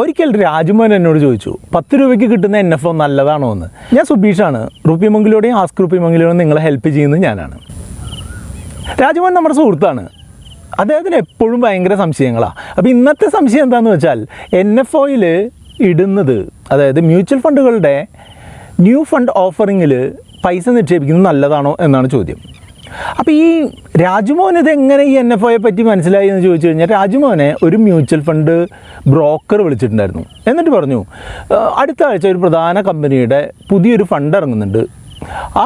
ഒരിക്കൽ രാജുമോൻ എന്നോട് ചോദിച്ചു 10 രൂപയ്ക്ക് കിട്ടുന്ന NFO നല്ലതാണോ എന്ന്. ഞാൻ സുബീഷാണ്. RupeeMonkiലൂടെയും ആസ്ക് RupeeMonkiലൂടെയും നിങ്ങളെ ഹെൽപ്പ് ചെയ്യുന്നത് ഞാനാണ്. രാജുമോൻ നമ്മുടെ സുഹൃത്താണ്. അദ്ദേഹത്തിന് എപ്പോഴും ഭയങ്കര സംശയങ്ങളാണ്. അപ്പോൾ ഇന്നത്തെ സംശയം എന്താണെന്ന് വെച്ചാൽ NFOയിൽ ഇടുന്നത്, അതായത് മ്യൂച്വൽ ഫണ്ടുകളുടെ ന്യൂ ഫണ്ട് ഓഫറിങ്ങിൽ പൈസ നിക്ഷേപിക്കുന്നത് നല്ലതാണോ എന്നാണ് ചോദ്യം. അപ്പോൾ ഈ രാജുമോൻ ഇതെങ്ങനെ ഈ NFOയെ പറ്റി മനസ്സിലായി എന്ന് ചോദിച്ചു കഴിഞ്ഞാൽ, രാജുമോനെ ഒരു മ്യൂച്വൽ ഫണ്ട് ബ്രോക്കർ വിളിച്ചിട്ടുണ്ടായിരുന്നു. എന്നിട്ട് പറഞ്ഞു, അടുത്ത ആഴ്ച ഒരു പ്രധാന കമ്പനിയുടെ പുതിയൊരു ഫണ്ട് ഇറങ്ങുന്നുണ്ട്.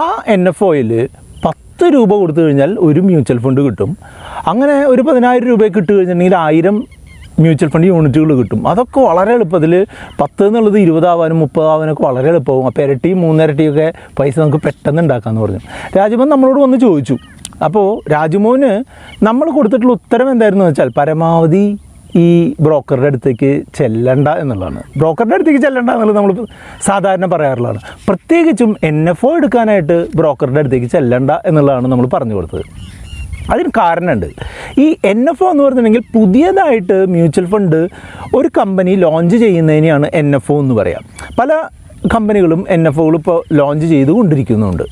ആ NFOയിൽ 10 രൂപ കൊടുത്തു കഴിഞ്ഞാൽ ഒരു മ്യൂച്വൽ ഫണ്ട് കിട്ടും. അങ്ങനെ ഒരു 10,000 രൂപയ്ക്ക് ഇട്ട് കഴിഞ്ഞിട്ടുണ്ടെങ്കിൽ 1000 മ്യൂച്വൽ ഫണ്ട് യൂണിറ്റുകൾ കിട്ടും. അതൊക്കെ വളരെ എളുപ്പത്തിൽ 10 എന്നുള്ളത് 20 ആവാനും 30 ആവാനൊക്കെ വളരെ എളുപ്പമാകും. അപ്പോൾ ഇരട്ടിയും 3 ഇരട്ടിയൊക്കെ പൈസ നമുക്ക് പെട്ടെന്ന് ഉണ്ടാക്കാമെന്ന് പറഞ്ഞു. രാജുമോൻ നമ്മളോട് വന്ന് ചോദിച്ചു. അപ്പോൾ രാജുമോന് നമ്മൾ കൊടുത്തിട്ടുള്ള ഉത്തരം എന്തായിരുന്നു വെച്ചാൽ, പരമാവധി ഈ ബ്രോക്കറുടെ അടുത്തേക്ക് ചെല്ലണ്ട എന്നുള്ളതാണ്. ബ്രോക്കറുടെ അടുത്തേക്ക് ചെല്ലണ്ട എന്നുള്ളത് നമ്മൾ സാധാരണ പറയാറുള്ളതാണ്. പ്രത്യേകിച്ചും NFO എടുക്കാനായിട്ട് ബ്രോക്കറുടെ അടുത്തേക്ക് ചെല്ലണ്ട എന്നുള്ളതാണ് നമ്മൾ പറഞ്ഞു കൊടുത്തത്. അതിന് കാരണമുണ്ട്. ഈ NFO എന്ന് പറഞ്ഞിട്ടുണ്ടെങ്കിൽ പുതിയതായിട്ട് മ്യൂച്വൽ ഫണ്ട് ഒരു കമ്പനി ലോഞ്ച് ചെയ്യുന്നതിനെയാണ് NFO എന്ന് പറയാം. പല കമ്പനികളും NFOകൾ ഇപ്പോൾ ലോഞ്ച് ചെയ്തുകൊണ്ടിരിക്കുന്നുണ്ട്.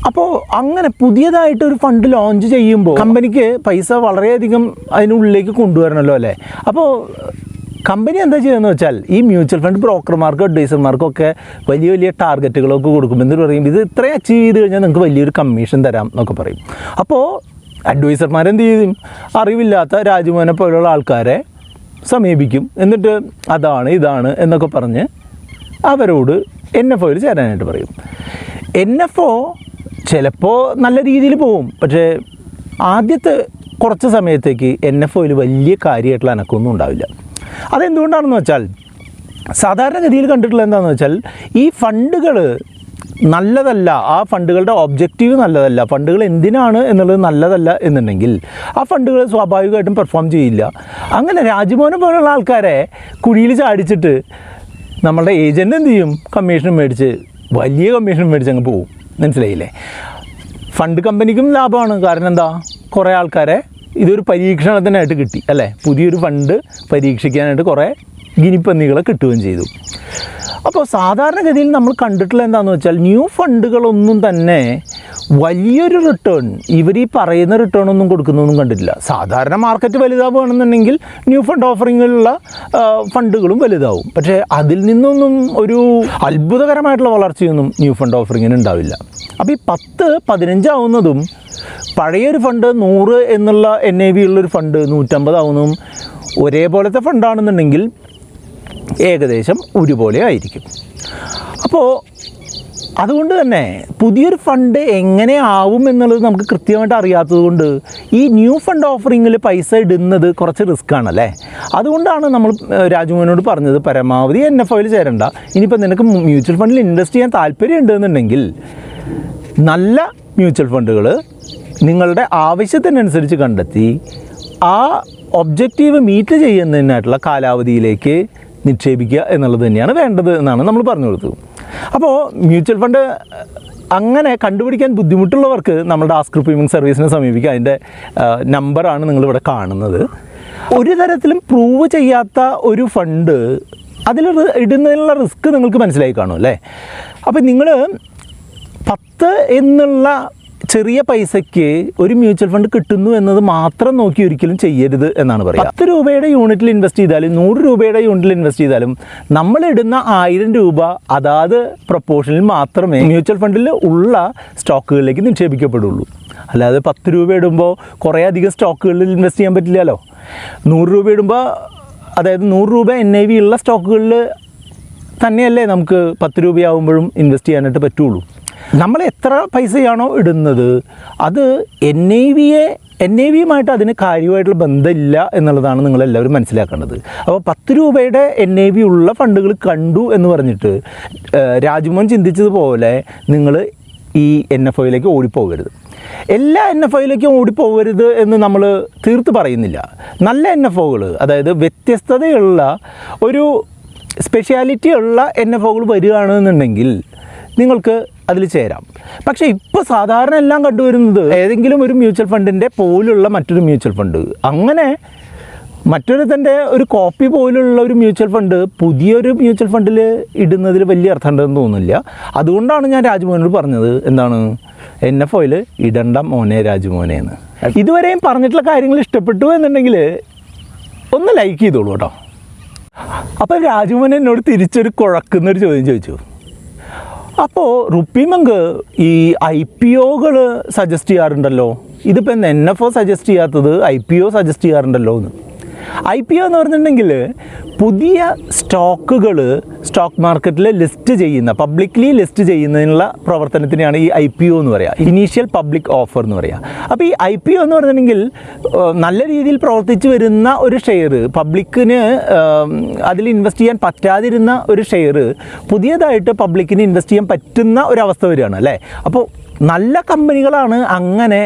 അപ്പോൾ അങ്ങനെ പുതിയതായിട്ടൊരു ഫണ്ട് ലോഞ്ച് ചെയ്യുമ്പോൾ കമ്പനിക്ക് പൈസ വളരെയധികം അതിനുള്ളിലേക്ക് കൊണ്ടുവരണമല്ലോ അല്ലേ. അപ്പോൾ കമ്പനി എന്താ ചെയ്യുന്നത് വെച്ചാൽ, ഈ മ്യൂച്വൽ ഫണ്ട് ബ്രോക്കർമാർക്കും അഡ്വൈസർമാർക്കും ഒക്കെ വലിയ വലിയ ടാർഗറ്റുകളൊക്കെ കൊടുക്കും. എന്നിട്ട് പറയും, ഇത് ഇത്രയും അച്ചീവ് ചെയ്ത് കഴിഞ്ഞാൽ നിങ്ങൾക്ക് വലിയൊരു കമ്മീഷൻ തരാം എന്നൊക്കെ പറയും. അപ്പോൾ അഡ്വൈസർമാരെന്ത് ചെയ്യും, അറിവില്ലാത്ത രാജുമോനെ പോലുള്ള ആൾക്കാരെ സമീപിക്കും. എന്നിട്ട് അതാണ് ഇതാണ് എന്നൊക്കെ പറഞ്ഞ് അവരോട് NFOയിൽ ചേരാനായിട്ട് പറയും. NFO ചിലപ്പോൾ നല്ല രീതിയിൽ പോവും. പക്ഷേ ആദ്യത്തെ കുറച്ച് സമയത്തേക്ക് NFOയിൽ വലിയ കാര്യമായിട്ടുള്ള അനക്കൊന്നും ഉണ്ടാവില്ല. അതെന്തുകൊണ്ടാണെന്ന് വെച്ചാൽ, സാധാരണഗതിയിൽ കണ്ടിട്ടുള്ള എന്താണെന്ന് വെച്ചാൽ, ഈ ഫണ്ടുകൾ നല്ലതല്ല, ആ ഫണ്ടുകളുടെ ഒബ്ജക്റ്റീവ് നല്ലതല്ല, ഫണ്ടുകൾ എന്തിനാണ് എന്നുള്ളത് നല്ലതല്ല എന്നുണ്ടെങ്കിൽ ആ ഫണ്ടുകൾ സ്വാഭാവികമായിട്ടും പെർഫോം ചെയ്യില്ല. അങ്ങനെ രാജുമോനെ പോലുള്ള ആൾക്കാരെ കുഴിയിൽ ചാടിച്ചിട്ട് നമ്മളുടെ ഏജൻറ്റ് എന്ത് ചെയ്യും, കമ്മീഷൻ മേടിച്ച്, വലിയ കമ്മീഷൻ മേടിച്ച് അങ്ങ് പോവും. മനസ്സിലായില്ലേ? ഫണ്ട് കമ്പനിക്കും ലാഭമാണ്. കാരണം എന്താ, കുറേ ആൾക്കാരെ ഇതൊരു പരീക്ഷണത്തിനായിട്ട് കിട്ടി അല്ലേ. പുതിയൊരു ഫണ്ട് പരീക്ഷിക്കാനായിട്ട് കുറേ ഗിനിപ്പന്നികളെ കിട്ടുകയും ചെയ്തു. അപ്പോൾ സാധാരണഗതിയിൽ നമ്മൾ കണ്ടിട്ടുള്ള എന്താണെന്ന് വെച്ചാൽ, ന്യൂ ഫണ്ടുകളൊന്നും തന്നെ വലിയൊരു റിട്ടേൺ, ഇവർ ഈ പറയുന്ന റിട്ടേൺ ഒന്നും കൊടുക്കുന്നൊന്നും കണ്ടിട്ടില്ല. സാധാരണ മാർക്കറ്റ് വലുതാവുകയാണെന്നുണ്ടെങ്കിൽ ന്യൂ ഫണ്ട് ഓഫറിങ്ങിലുള്ള ഫണ്ടുകളും വലുതാവും. പക്ഷേ അതിൽ നിന്നൊന്നും ഒരു അത്ഭുതകരമായിട്ടുള്ള വളർച്ചയൊന്നും ന്യൂ ഫണ്ട് ഓഫറിങ്ങിന് ഉണ്ടാവില്ല. അപ്പോൾ ഈ 10-15 ആവുന്നതും പഴയൊരു ഫണ്ട് 100 എന്നുള്ള NAV ഉള്ളൊരു ഫണ്ട് 150 ആവുന്നതും ഒരേപോലത്തെ ഫണ്ടാണെന്നുണ്ടെങ്കിൽ ഏകദേശം ഒരുപോലെ ആയിരിക്കും. അപ്പോൾ അതുകൊണ്ട് തന്നെ പുതിയൊരു ഫണ്ട് എങ്ങനെ ആവും എന്നുള്ളത് നമുക്ക് കൃത്യമായിട്ട് അറിയാത്തത് കൊണ്ട് ഈ ന്യൂ ഫണ്ട് ഓഫറിങ്ങിൽ പൈസ ഇടുന്നത് കുറച്ച് റിസ്ക്കാണല്ലേ. അതുകൊണ്ടാണ് നമ്മൾ രാജുമോനോട് പറഞ്ഞത്, പരമാവധി NFOയിൽ ചേരണ്ട. ഇനിയിപ്പോൾ നിനക്ക് മ്യൂച്വൽ ഫണ്ടിൽ ഇൻവെസ്റ്റ് ചെയ്യാൻ താല്പര്യം ഉണ്ടെന്നുണ്ടെങ്കിൽ നല്ല മ്യൂച്വൽ ഫണ്ടുകൾ നിങ്ങളുടെ ആവശ്യത്തിനനുസരിച്ച് കണ്ടെത്തി ആ ഒബ്ജക്റ്റീവ് മീറ്റ് ചെയ്യുന്നതിനായിട്ടുള്ള കാലാവധിയിലേക്ക് നിക്ഷേപിക്കുക എന്നുള്ളത് തന്നെയാണ് വേണ്ടത് എന്നാണ് നമ്മൾ പറഞ്ഞു കൊടുത്തത്. അപ്പോൾ മ്യൂച്വൽ ഫണ്ട് അങ്ങനെ കണ്ടുപിടിക്കാൻ ബുദ്ധിമുട്ടുള്ളവർക്ക് നമ്മുടെ ആസ്ക് RupeeMonk സർവീസിനെ സമീപിക്കുക. അതിൻ്റെ നമ്പറാണ് നിങ്ങളിവിടെ കാണുന്നത്. ഒരു തരത്തിലും പ്രൂവ് ചെയ്യാത്ത ഒരു ഫണ്ട് അതിൽ ഇടുന്നതിനുള്ള റിസ്ക് നിങ്ങൾക്ക് മനസ്സിലായി കാണും അല്ലേ. അപ്പോൾ നിങ്ങൾ 10 എന്നുള്ള ചെറിയ പൈസയ്ക്ക് ഒരു മ്യൂച്വൽ ഫണ്ട് കിട്ടുന്നു എന്നത് മാത്രം നോക്കി ഒരിക്കലും ചെയ്യരുത് എന്നാണ് പറയുക. 10 രൂപയുടെ യൂണിറ്റിൽ ഇൻവെസ്റ്റ് ചെയ്താലും 100 രൂപയുടെ യൂണിറ്റിൽ ഇൻവെസ്റ്റ് ചെയ്താലും നമ്മളിടുന്ന 1000 രൂപ അതാത് പ്രൊപ്പോർഷനിൽ മാത്രമേ മ്യൂച്വൽ ഫണ്ടിൽ ഉള്ള സ്റ്റോക്കുകളിലേക്ക് നിക്ഷേപിക്കപ്പെടുള്ളൂ. അല്ലാതെ 10 രൂപ ഇടുമ്പോൾ കുറേ അധികം സ്റ്റോക്കുകളിൽ ഇൻവെസ്റ്റ് ചെയ്യാൻ പറ്റില്ലല്ലോ. 100 രൂപ ഇടുമ്പോൾ, അതായത് 100 രൂപ NAV ഉള്ള സ്റ്റോക്കുകളിൽ തന്നെയല്ലേ നമുക്ക് 10 രൂപയാവുമ്പോഴും ഇൻവെസ്റ്റ് ചെയ്യാനായിട്ട് പറ്റുള്ളൂ. നമ്മൾ എത്ര പൈസയാണോ ഇടുന്നത് അത് NAVയുമായിട്ട് അതിന് കാര്യമായിട്ടുള്ള ബന്ധമില്ല എന്നുള്ളതാണ് നിങ്ങളെല്ലാവരും മനസ്സിലാക്കേണ്ടത്. അപ്പോൾ 10 രൂപയുടെ NAV ഉള്ള ഫണ്ടുകൾ കണ്ടു എന്ന് പറഞ്ഞിട്ട് രാജുമോൻ ചിന്തിച്ചതുപോലെ നിങ്ങൾ ഈ NFOയിലേക്ക് ഓടിപ്പോകരുത്. എല്ലാ NFOയിലേക്കും ഓടിപ്പോകരുത് എന്ന് നമ്മൾ തീർത്ത് പറയുന്നില്ല. നല്ല NFOകൾ, അതായത് വ്യത്യസ്തതയുള്ള ഒരു സ്പെഷ്യാലിറ്റി ഉള്ള NFOകൾ വരികയാണെന്നുണ്ടെങ്കിൽ നിങ്ങൾക്ക് അതിൽ ചേരാം. പക്ഷേ ഇപ്പോൾ സാധാരണ എല്ലാം കണ്ടുവരുന്നത് ഏതെങ്കിലും ഒരു മ്യൂച്വൽ ഫണ്ടിൻ്റെ പോലുള്ള മറ്റൊരു മ്യൂച്വൽ ഫണ്ട്, അങ്ങനെ മറ്റൊരുത്തൻ്റെ ഒരു കോപ്പി പോലുള്ള ഒരു മ്യൂച്വൽ ഫണ്ട് പുതിയൊരു മ്യൂച്വൽ ഫണ്ടിൽ ഇടുന്നതിൽ വലിയ അർത്ഥമുണ്ടെന്ന് തോന്നുന്നില്ല. അതുകൊണ്ടാണ് ഞാൻ രാജ്മോഹനോട് പറഞ്ഞത് എന്താണ്, NFOയിൽ ഇടണ്ട മോനെ രാജ്മോനെ എന്ന്. ഇതുവരെയും പറഞ്ഞിട്ടുള്ള കാര്യങ്ങൾ ഇഷ്ടപ്പെട്ടു എന്നുണ്ടെങ്കിൽ ഒന്ന് ലൈക്ക് ചെയ്തോളൂ കേട്ടോ. അപ്പോൾ രാജ്മോഹൻ എന്നോട് തിരിച്ചൊരു കുഴക്കുന്നൊരു ചോദ്യം ചോദിച്ചു. അപ്പോൾ RupeeMonk ഈ IPOകൾ സജസ്റ്റ് ചെയ്യാറുണ്ടല്ലോ, ഇതിപ്പോൾ എന്താ NFO സജസ്റ്റ് ചെയ്യാത്തത് IPO സജസ്റ്റ് ചെയ്യാറുണ്ടല്ലോ എന്ന്. IPO എന്ന് പറഞ്ഞിട്ടുണ്ടെങ്കിൽ പുതിയ സ്റ്റോക്കുകൾ സ്റ്റോക്ക് മാർക്കറ്റിൽ ലിസ്റ്റ് ചെയ്യുന്ന, പബ്ലിക്ലി ലിസ്റ്റ് ചെയ്യുന്നതിനുള്ള പ്രവർത്തനത്തിനെയാണ് ഈ IPO എന്ന് പറയുക, ഇനീഷ്യൽ പബ്ലിക് ഓഫർ എന്ന് പറയുക. അപ്പോൾ ഈ IPO എന്ന് പറഞ്ഞിട്ടുണ്ടെങ്കിൽ നല്ല രീതിയിൽ പ്രവർത്തിച്ച് വരുന്ന ഒരു ഷെയർ, പബ്ലിക്കിന് അതിൽ ഇൻവെസ്റ്റ് ചെയ്യാൻ പറ്റാതിരുന്ന ഒരു ഷെയർ പുതിയതായിട്ട് പബ്ലിക്കിന് ഇൻവെസ്റ്റ് ചെയ്യാൻ പറ്റുന്ന ഒരവസ്ഥ വരികയാണ് അല്ലേ. അപ്പോൾ നല്ല കമ്പനികളാണ് അങ്ങനെ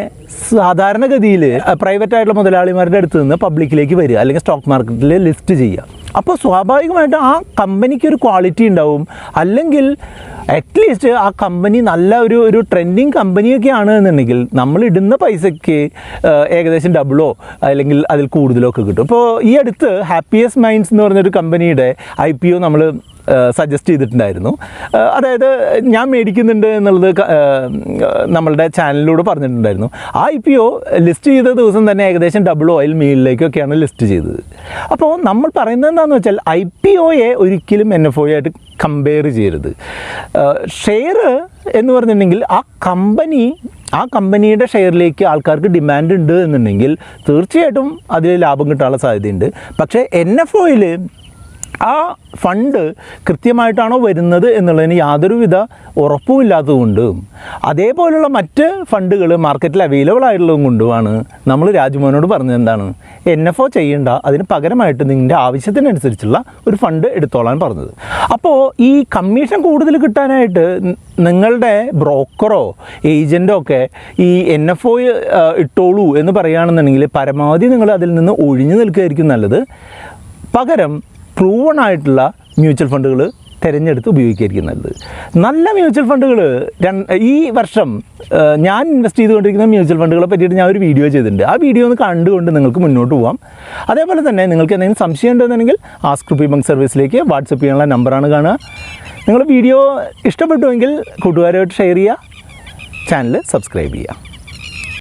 സാധാരണഗതിയിൽ പ്രൈവറ്റ് ആയിട്ടുള്ള മുതലാളിമാരുടെ അടുത്ത് നിന്ന് പബ്ലിക്കിലേക്ക് വരിക, അല്ലെങ്കിൽ സ്റ്റോക്ക് മാർക്കറ്റിൽ ലിസ്റ്റ് ചെയ്യുക. അപ്പോൾ സ്വാഭാവികമായിട്ടും ആ കമ്പനിക്ക് ഒരു ക്വാളിറ്റി ഉണ്ടാവും, അല്ലെങ്കിൽ അറ്റ്ലീസ്റ്റ് ആ കമ്പനി നല്ല ഒരു ട്രെൻഡിങ് കമ്പനിയൊക്കെ ആണ് എന്നുണ്ടെങ്കിൽ നമ്മൾ ഇടുന്ന പൈസയ്ക്ക് ഏകദേശം ഡബിളോ അല്ലെങ്കിൽ അതിൽ കൂടുതലോ ഒക്കെ കിട്ടും. ഇപ്പോൾ ഈ അടുത്ത് ഹാപ്പിയസ്റ്റ് മൈൻഡ്സ് എന്ന് പറഞ്ഞൊരു കമ്പനിയുടെ IPO നമ്മൾ സജസ്റ്റ് ചെയ്തിട്ടുണ്ടായിരുന്നു. അതായത് ഞാൻ മേടിക്കുന്നുണ്ട് എന്നുള്ളത് നമ്മളുടെ ചാനലിലൂടെ പറഞ്ഞിട്ടുണ്ടായിരുന്നു. ആ IPO ലിസ്റ്റ് ചെയ്ത ദിവസം തന്നെ ഏകദേശം ഡബിളോ അതിൽ മീലിലേക്കൊക്കെയാണ് ലിസ്റ്റ് ചെയ്തത്. അപ്പോൾ നമ്മൾ പറയുന്നത് എന്താണെന്ന് വെച്ചാൽ IPOയെ ഒരിക്കലും NFO ആയിട്ട് കമ്പയർ ചെയ്യരുത്. ഷെയർ എന്ന് പറഞ്ഞിട്ടുണ്ടെങ്കിൽ ആ കമ്പനിയുടെ ഷെയറിലേക്ക് ആൾക്കാർക്ക് ഡിമാൻഡ് ഉണ്ട് എന്നുണ്ടെങ്കിൽ തീർച്ചയായിട്ടും അതിൽ ലാഭം കിട്ടാനുള്ള സാധ്യതയുണ്ട്. പക്ഷേ NFOയിൽ ആ ഫണ്ട് കൃത്യമായിട്ടാണോ വരുന്നത് എന്നുള്ളതിന് യാതൊരുവിധ ഉറപ്പുമില്ലാത്തതുകൊണ്ട്, അതേപോലുള്ള മറ്റ് ഫണ്ടുകൾ മാർക്കറ്റിൽ അവൈലബിൾ ആയിട്ടുള്ളതും കൊണ്ടുമാണ് നമ്മൾ രാജ്മോഹനോട് പറഞ്ഞത് എന്താണ്, NFO ചെയ്യേണ്ട, അതിന് പകരമായിട്ട് നിങ്ങളുടെ ആവശ്യത്തിനനുസരിച്ചുള്ള ഒരു ഫണ്ട് എടുത്തോളാൻ പറഞ്ഞത്. അപ്പോൾ ഈ കമ്മീഷൻ കൂടുതൽ കിട്ടാനായിട്ട് നിങ്ങളുടെ ബ്രോക്കറോ ഏജൻറ്റോ ഒക്കെ ഈ NFO ഇട്ടോളൂ എന്ന് പറയുകയാണെന്നുണ്ടെങ്കിൽ പരമാവധി നിങ്ങൾ അതിൽ നിന്ന് ഒഴിഞ്ഞു നിൽക്കുകയായിരിക്കും നല്ലത്. പകരം പ്രൂവൺ ആയിട്ടുള്ള മ്യൂച്വൽ ഫണ്ടുകൾ തിരഞ്ഞെടുത്ത് ഉപയോഗിക്കുകയായിരിക്കും നല്ലത്. നല്ല മ്യൂച്വൽ ഫണ്ടുകൾ ഈ വർഷം ഞാൻ ഇൻവെസ്റ്റ് ചെയ്തുകൊണ്ടിരിക്കുന്ന മ്യൂച്വൽ ഫണ്ടുകളെ പറ്റിയിട്ട് ഞാൻ ഒരു വീഡിയോ ചെയ്തിട്ടുണ്ട്. ആ വീഡിയോ ഒന്ന് കണ്ടുകൊണ്ട് നിങ്ങൾക്ക് മുന്നോട്ട് പോകാം. അതേപോലെ തന്നെ നിങ്ങൾക്ക് എന്തെങ്കിലും സംശയം ഉണ്ടെന്നുണ്ടെങ്കിൽ ആസ്ക് RupeeMonk സർവീസിലേക്ക് വാട്സപ്പ് ചെയ്യാനുള്ള നമ്പറാണ് കാണുക. നിങ്ങൾ വീഡിയോ ഇഷ്ടപ്പെട്ടുവെങ്കിൽ കൂട്ടുകാരുമായിട്ട് ഷെയർ ചെയ്യുക, ചാനൽ സബ്സ്ക്രൈബ് ചെയ്യുക.